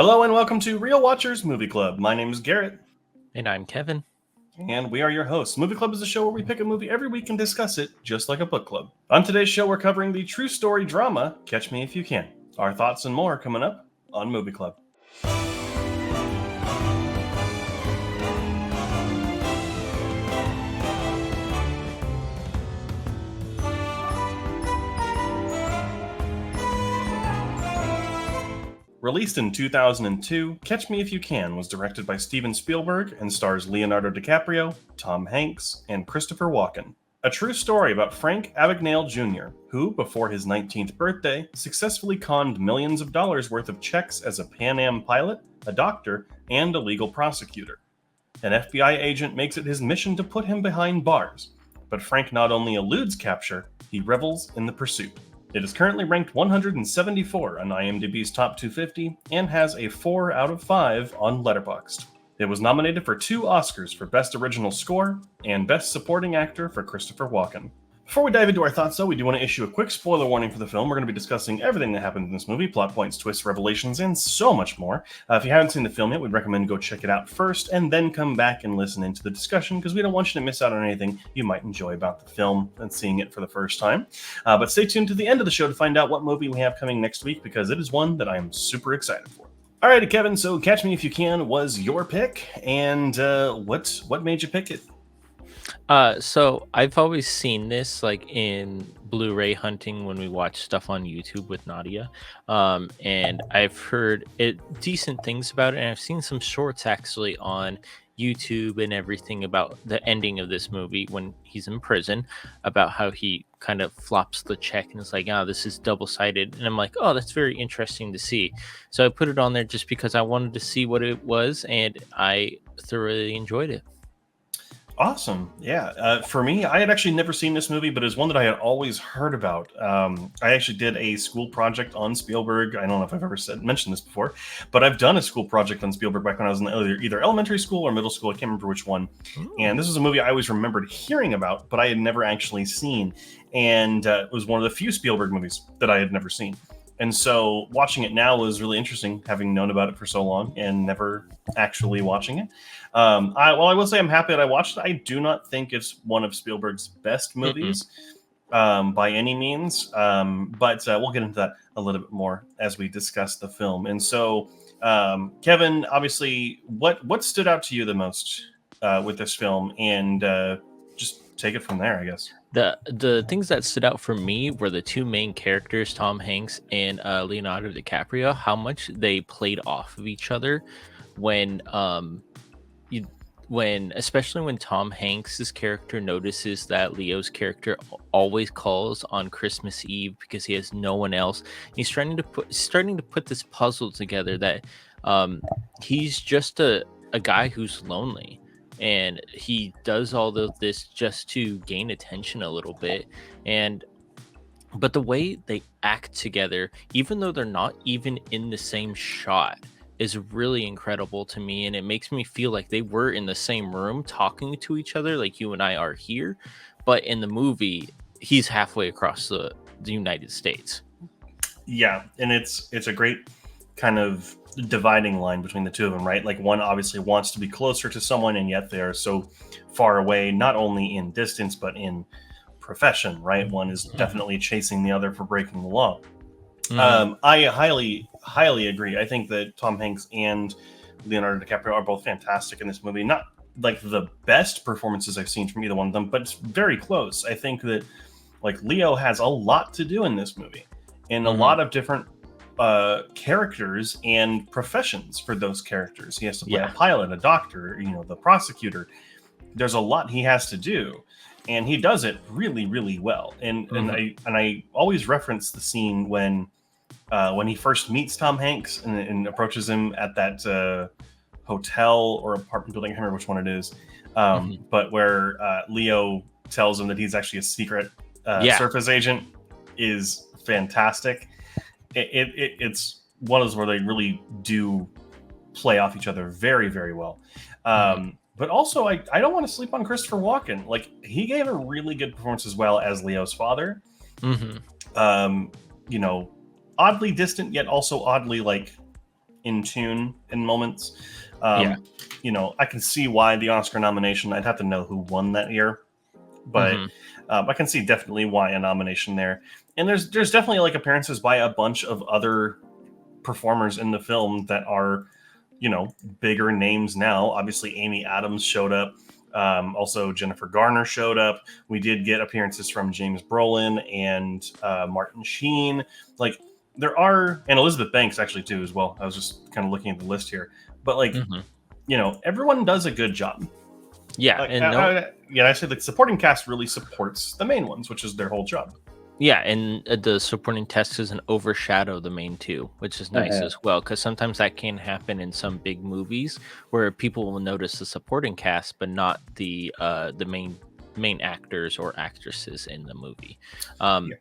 Hello and welcome to Real Watchers Movie Club. My name is Garrett. And I'm Kevin. And we are your hosts. Movie Club is a show where we pick a movie every week and discuss it, just like a book club. On today's show, we're covering the true story drama, Catch Me If You Can. Our thoughts and more coming up on Movie Club. Released in 2002, Catch Me If You Can was directed by Steven Spielberg and stars Leonardo DiCaprio, Tom Hanks, and Christopher Walken. A true story about Frank Abagnale Jr., who, before his 19th birthday, successfully conned millions of dollars worth of checks as a Pan Am pilot, a doctor, and a legal prosecutor. An FBI agent makes it his mission to put him behind bars, but Frank not only eludes capture, he revels in the pursuit. It is currently ranked 174 on IMDb's Top 250 and has a 4 out of 5 on Letterboxd. It was nominated for 2 Oscars for Best Original Score and Best Supporting Actor for Christopher Walken. Before we dive into our thoughts, though, we do want to issue a quick spoiler warning for the film. We're going to be discussing everything that happened in this movie, plot points, twists, revelations, and so much more. If you haven't seen the film yet, we'd recommend go check it out first and then come back and listen into the discussion because we don't want you to miss out on anything you might enjoy about the film and seeing it for the first time. But stay tuned to the end of the show to find out what movie we have coming next week because it is one that I am super excited for. Alrighty, Kevin, so Catch Me If You Can was your pick, and what made you pick it? So I've always seen this like in Blu-ray hunting when we watch stuff on YouTube with Nadia. And I've heard decent things about it, and I've seen some shorts actually on YouTube and everything about the ending of this movie when he's in prison, about how he kind of flops the check and is like, this is double-sided. And I'm like, oh, that's very interesting to see. So I put it on there just because I wanted to see what it was, and I thoroughly enjoyed it. Awesome. Yeah. For me, I had actually never seen this movie, but it's one that I had always heard about. I actually did a school project on Spielberg. I don't know if I've ever mentioned this before, but I've done a school project on Spielberg back when I was in either elementary school or middle school. I can't remember which one. Ooh. And this was a movie I always remembered hearing about, but I had never actually seen. And it was one of the few Spielberg movies that I had never seen. And so watching it now was really interesting, having known about it for so long and never actually watching it. I will say I'm happy that I watched it. I do not think it's one of Spielberg's best movies by any means, but we'll get into that a little bit more as we discuss the film. And so, Kevin, obviously, what stood out to you the most with this film? And just take it from there, I guess. The things that stood out for me were the 2 main characters, Tom Hanks and Leonardo DiCaprio, how much they played off of each other especially when Tom Hanks's character notices that Leo's character always calls on Christmas Eve because he has no one else. He's starting to put this puzzle together that he's just a guy who's lonely. And he does all of this just to gain attention a little bit. But the way they act together, even though they're not even in the same shot, is really incredible to me. And it makes me feel like they were in the same room talking to each other like you and I are here. But in the movie, he's halfway across the United States. Yeah, and it's a great kind of dividing line between the two of them, right? Like one obviously wants to be closer to someone, and yet they are so far away, not only in distance but in profession, right? One is definitely chasing the other for breaking the law. I highly agree. I think that Tom Hanks and Leonardo DiCaprio are both fantastic in this movie. Not like the best performances I've seen from either one of them, but it's very close. I think that like Leo has a lot to do in this movie, and a lot of different characters and professions for those characters. He has to play a pilot, a doctor, the prosecutor. There's a lot he has to do, and he does it really, really well. And I always reference the scene when he first meets Tom Hanks and approaches him at that hotel or apartment building. I can't remember which one it is, but where Leo tells him that he's actually a secret surface agent is fantastic. It's one of those where they really do play off each other very, very well. But also, I don't want to sleep on Christopher Walken. Like, he gave a really good performance as well as Leo's father. Mm-hmm. Oddly distant, yet also oddly, like, in tune in moments. Yeah. I can see why the Oscar nomination. I'd have to know who won that year, but Hmm. I can see definitely why a nomination there. And there's definitely like appearances by a bunch of other performers in the film that are, bigger names now. Obviously, Amy Adams showed up. Also, Jennifer Garner showed up. We did get appearances from James Brolin and Martin Sheen. Like there are, and Elizabeth Banks actually too as well. I was just kind of looking at the list here, but like Hmm. everyone does a good job. Yeah, Like and no, I say the supporting cast really supports the main ones, which is their whole job. yeah, and the supporting text doesn't overshadow the main two, which is nice Mhm. as well. Because sometimes that can happen in some big movies where people will notice the supporting cast, but not the main actors or actresses in the movie. Um, Yeah.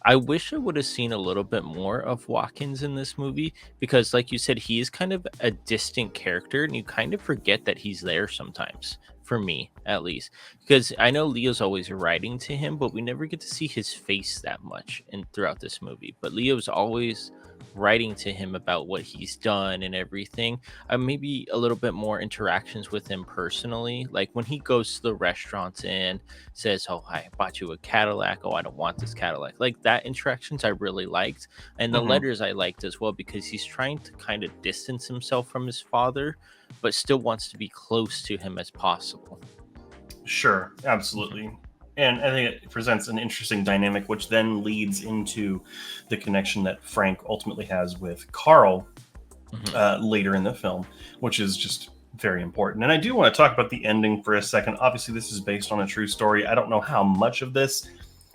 I wish I would have seen a little bit more of Watkins in this movie because, like you said, he is kind of a distant character, and you kind of forget that he's there sometimes. For me, at least, because I know Leo's always writing to him, but we never get to see his face that much in throughout this movie. But Leo's always writing to him about what he's done and everything. Maybe a little bit more interactions with him personally, like when he goes to the restaurants and says, "Oh, I bought you a Cadillac. Oh, I don't want this Cadillac." Like that interactions I really liked, and the Hmm. letters I liked as well because he's trying to kind of distance himself from his father, but still wants to be close to him as possible. Sure, Mhm. absolutely. And I think it presents an interesting dynamic, which then leads into the connection that Frank ultimately has with Carl Mhm. later in the film, which is just very important. And I do want to talk about the ending for a second. Obviously, this is based on a true story. I don't know how much of this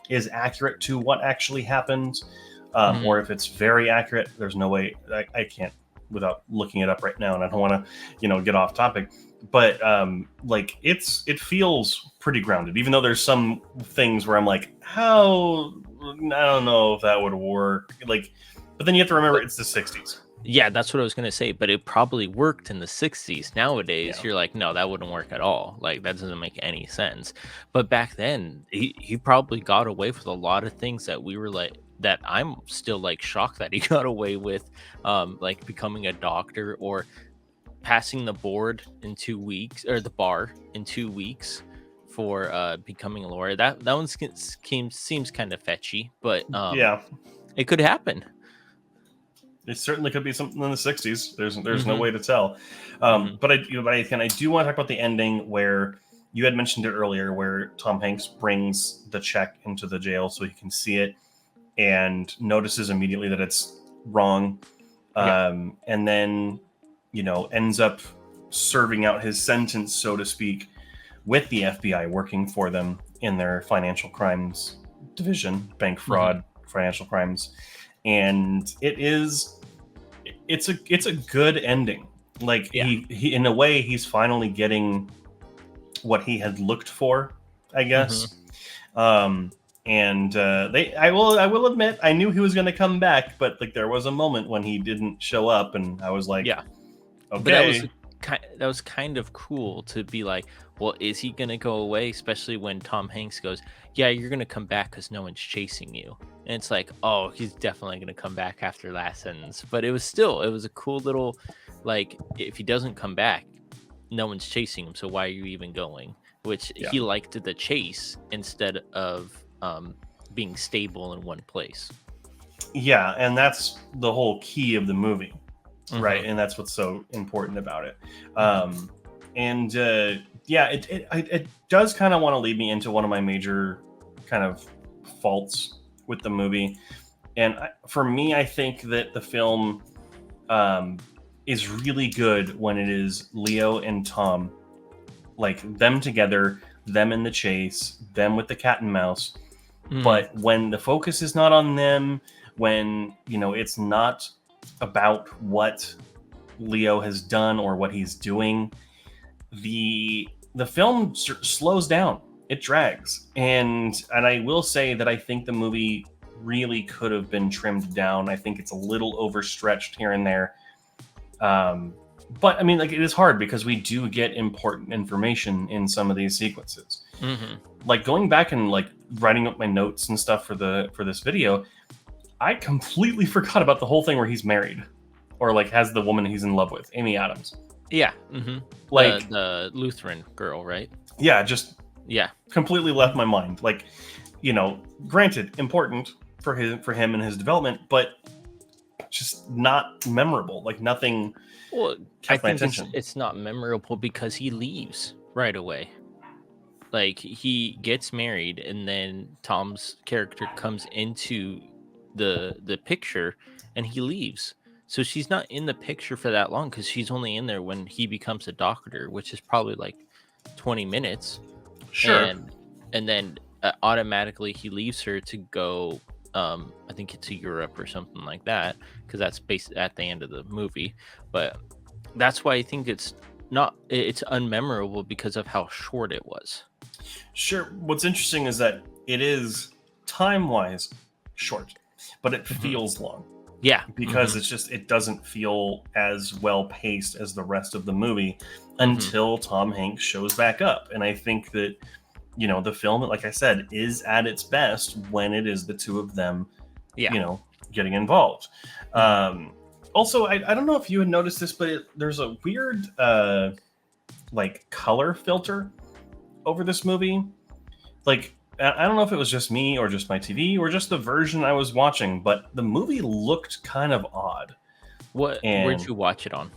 is accurate to what actually happened, Mhm. or if it's very accurate. There's no way I can't without looking it up right now, and I don't want to, get off topic. But like it feels pretty grounded, even though there's some things where I'm like, how I don't know if that would work. Like, but then you have to remember But it's the '60s. yeah, that's what I was gonna say. But it probably worked in the '60s. Nowadays, Yeah. you're like, no, that wouldn't work at all. Like that doesn't make any sense. But back then, he probably got away with a lot of things that we were like that I'm still like shocked that he got away with, like becoming a doctor or passing the board in 2 weeks or the bar in 2 weeks for becoming a lawyer. That one seems kind of fetchy, but Yeah, it could happen. it certainly could be something in the '60s. There's no Hmm. way to tell. Hmm. But I do want to talk about the ending where you had mentioned it earlier, where Tom Hanks brings the check into the jail so he can see it and notices immediately that it's wrong, Yeah. and then ends up serving out his sentence, so to speak, with the FBI working for them in their financial crimes division, bank Hmm. fraud, financial crimes, and it's a good ending. Like Yeah. he in a way he's finally getting what he had looked for, I Hmm. guess. Um, and they I will admit I knew he was going to come back, but like there was a moment when he didn't show up, and I was like, Yeah. But okay, that was kind of cool to be like, well, is he gonna go away? Especially when Tom Hanks goes, "Yeah, you're gonna come back because no one's chasing you." And it's like, oh, he's definitely gonna come back after that sentence. But it was a cool little, like, if he doesn't come back, no one's chasing him. So why are you even going? Which yeah, he liked the chase instead of being stable in one place. yeah, and that's the whole key of the movie, right? Hmm. And that's what's so important about it. Hmm. Um, and yeah, it does kind of want to lead me into one of my major kind of faults with the movie. And for me, I think that the film um, is really good when it is Leo and Tom, like them together, them in the chase, them with the cat and mouse. Hmm. But when the focus is not on them, when it's not about what Leo has done or what he's doing, the film slows down. It drags, and I will say that I think the movie really could have been trimmed down. I think it's a little overstretched here and there. Um, but I mean, like it is hard because we do get important information in some of these sequences. Hmm. Like going back and like writing up my notes and stuff for this video, I completely forgot about the whole thing where he's married. or like has the woman he's in love with, Amy Adams. Yeah. Like, The Lutheran girl, right? yeah, just Yeah. completely left my mind. Like, granted, important for him and his development, but just not memorable. Like nothing Well, I kept my think attention. it's not memorable because he leaves right away. Like he gets married, and then Tom's character comes into the picture, and he leaves. So she's not in the picture for that long because she's only in there when he becomes a doctor, which is probably like 20 minutes, Sure. and then automatically he leaves her to go. I think it's to Europe or something like that, because that's based at the end of the movie. But that's why I think it's unmemorable because of how short it was. Sure. What's interesting is that it is time wise short, but it Mhm. feels long Yeah. because it doesn't feel as well paced as the rest of the movie Hmm. until Tom Hanks shows back up. And I think that, the film, like I said, is at its best when it is the two of them, Yeah. getting involved. Mhm. Also, I don't know if you had noticed this, but there's a weird, like, color filter over this movie. Like, I don't know if it was just me or just my TV or just the version I was watching, but the movie looked kind of odd. Where'd And you watch it on?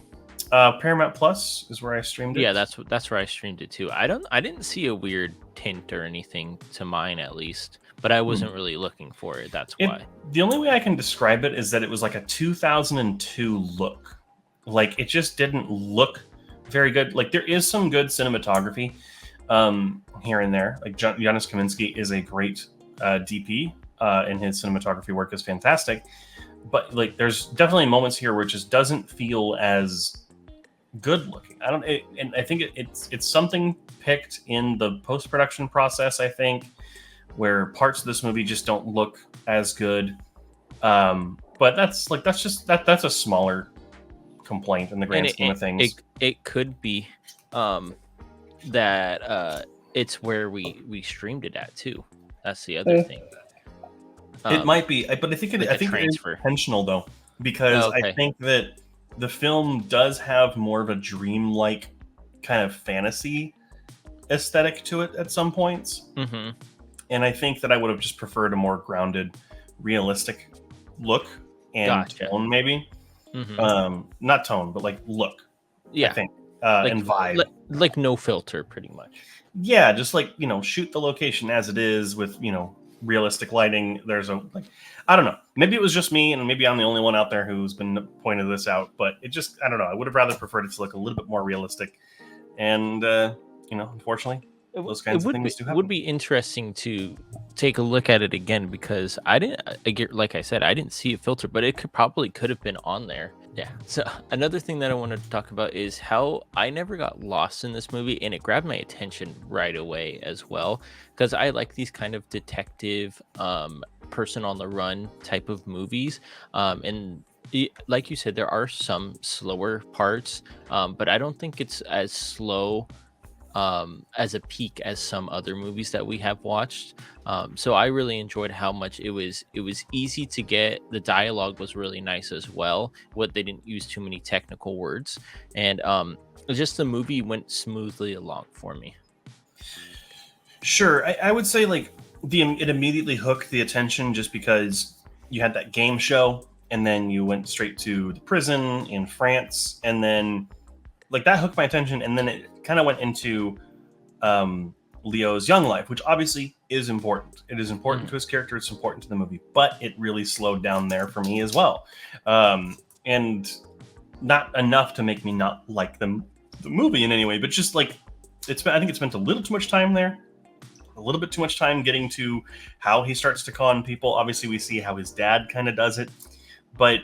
Paramount Plus is where I streamed Yeah, it. that's where I streamed it too. I didn't see a weird tint or anything to mine, at least, but I Hmm. wasn't really looking for it. That's It why. The only way I can describe it is that it was like a 2002 look. Like, it just didn't look very good. Like, there is some good cinematography here and there. Like, Janusz Kaminski is a great DP, and his cinematography work is fantastic. But like, there's definitely moments here where it just doesn't feel as good looking. I don't, and I think it's something picked in the post production process. I think where parts of this movie just don't look as good. But that's a smaller complaint in the And grand scheme of things. it could be um that it's where we streamed it at too. That's the other thing. It Um might be, but I like a think it is transfer. intentional though, because Oh, I okay. think that the film does have more of a dreamlike kind of fantasy aesthetic to it at some points, Mhm. and I think that I would have just preferred a more grounded, realistic look and Gotcha. tone, maybe. Mhm. Not tone, but like look. I Yeah. think, Like and vibe. like no filter pretty much. Yeah, just like, shoot the location as it is with, realistic lighting. There's a, like, I don't know, maybe it was just me and maybe I'm the only one out there who's been pointed this out, but it just, I don't know, I would have rather preferred it to look a little bit more realistic. And unfortunately, those It kinds of things do would happen. be interesting to take a look at it again, because like I said, I didn't see a filter, but it could have been on there. Yeah. So another thing that I wanted to talk about is how I never got lost in this movie, and it grabbed my attention right away as well, because I like these kind of detective, person on the run type of movies. And like you said, there are some slower parts, but I don't think it's as slow as a peak as some other movies that we have watched. So I really enjoyed how much it was easy to get. The dialogue was really nice as well. What they didn't use too many technical words, and just the movie went smoothly along for me. Sure, I would say like it immediately hooked the attention just because you had that game show and then you went straight to the prison in France and then like that hooked my attention and then it kind of went into um, Leo's young life, which obviously is important. It is important Mhm. to his character. It's important to the movie, but it really slowed down there for me as well, and not enough to make me not like the movie in any way, but just like I think it spent a little too much time there, a little bit too much time getting to how he starts to con people. Obviously, we see how his dad kind of does it, but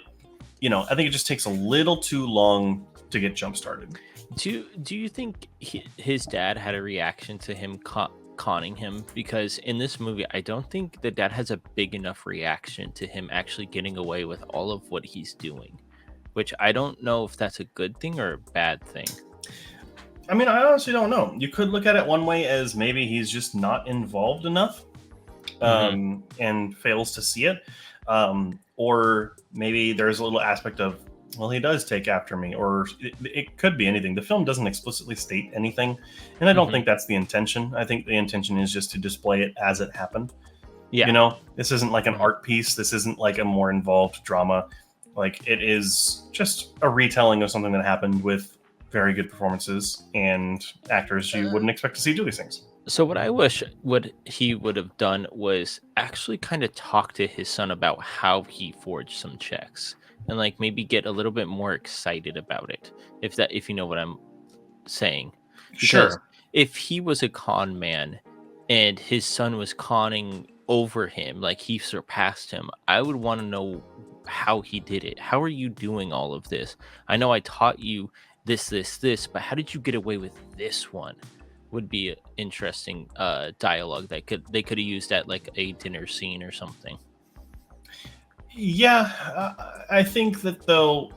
I think it just takes a little too long to get jump started. Do you think his dad had a reaction to him conning him? Because in this movie, I don't think the dad has a big enough reaction to him actually getting away with all of what he's doing, which I don't know if that's a good thing or a bad thing. I mean, I honestly don't know. You could look at it one way as maybe he's just not involved enough, Hmm. and fails to see it, or maybe there's a little aspect of well, he does take after me, or it could be anything. The film doesn't explicitly state anything, and I don't Hmm. think that's the intention. I think the intention is just to display it as it happened. Yeah. This isn't like an Hmm. art piece. This isn't like a more involved drama. Like, it is just a retelling of something that happened with very good performances and actors you wouldn't expect to see do these things. So what I wish what he would have done was actually kind of talk to his son about how he forged some checks and like maybe get a little bit more excited about it. If you know what I'm saying. Because Sure. if he was a con man and his son was conning over him, like he surpassed him, I would want to know how he did it. How are you doing all of this? I know I taught you this, but how did you get away with this one? Would be a interesting dialogue that they could have used at like a dinner scene or something. Yeah, I think that though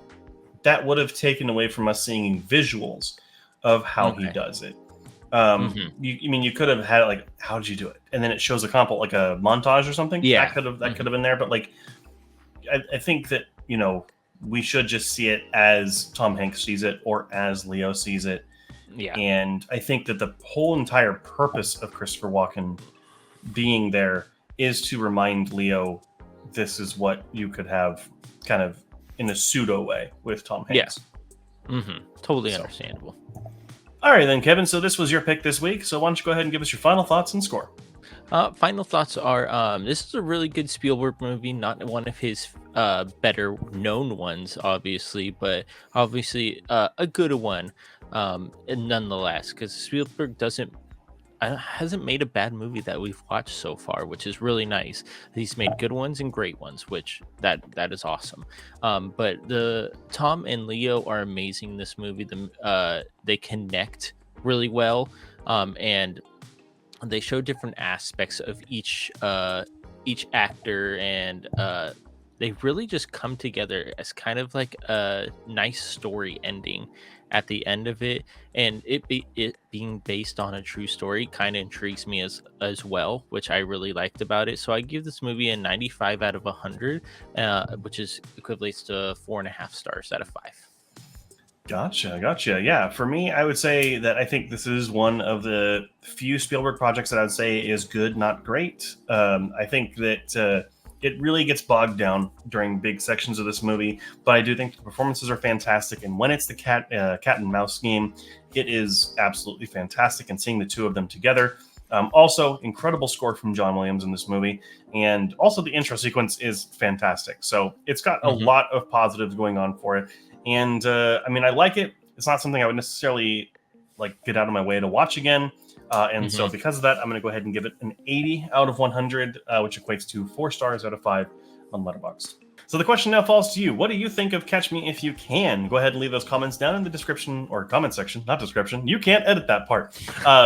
that would have taken away from us seeing visuals of how he Okay. does it. Hmm. You could have had it like, how did you do it? And then it shows a comp like a montage or something. Yeah. That could Hmm. have been there, but like I think that we should just see it as Tom Hanks sees it or as Leo sees it. Yeah. And I think that the whole entire purpose of Christopher Walken being there is to remind Leo this is what you could have kind of in a pseudo way with Tom Yeah. Hanks. Totally So, understandable. all right then, Kevin. So this was your pick this week. So why don't you go ahead and give us your final thoughts and score? Final thoughts are this is a really good Spielberg movie, not one of his better known ones, obviously, but obviously a good one and nonetheless, because Spielberg doesn't hasn't made a bad movie that we've watched so far, which is really nice. He's made good ones and great ones, which that is awesome. But the Tom and Leo are amazing in this movie. They connect really well, and they show different aspects of each actor, and they really just come together as kind of like a nice story ending at the end of it. And it being based on a true story kind of intrigues me as well, which I really liked about it. So I give this movie a 95 out of 100, which is equivalent to 4.5 stars out of 5. Gotcha. Yeah, for me, I would say that I think this is one of the few Spielberg projects that I would say is good, not great. I think that it really gets bogged down during big sections of this movie, but I do think the performances are fantastic. And when it's the cat and mouse game, it is absolutely fantastic. And seeing the two of them together, also incredible score from John Williams in this movie, and also the intro sequence is fantastic. So it's got a Hmm. lot of positives going on for it. And I mean, I like it. It's not something I would necessarily like get out of my way to watch again. And so Hmm. because of that, I'm going to go ahead and give it an 80 out of 100, which equates to 4 stars out of 5 on Letterboxd. So the question now falls to you. What do you think of Catch Me If You Can? Go ahead and leave those comments down in the description or comment section, not description. You can't edit that part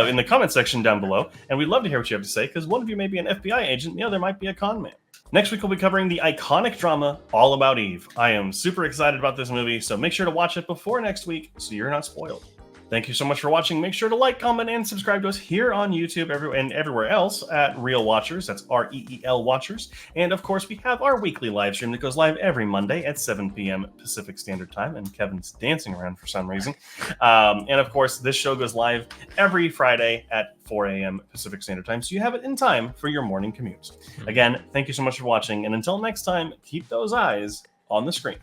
in the comment section down below. And we'd love to hear what you have to say because one of you may be an FBI agent, the other might be a con man. Next week, we'll be covering the iconic drama All About Eve. I am super excited about this movie, so make sure to watch it before next week so you're not spoiled. Thank you so much for watching. Make sure to like, comment, and subscribe to us here on YouTube and everywhere else at Real Watchers. That's REEL Watchers. And of course, we have our weekly live stream that goes live every Monday at 7 p.m. Pacific Standard Time. And Kevin's dancing around for some reason. And of course, this show goes live every Friday at 4 a.m. Pacific Standard Time. So you have it in time for your morning commute. Again, thank you so much for watching. And until next time, keep those eyes on the screen.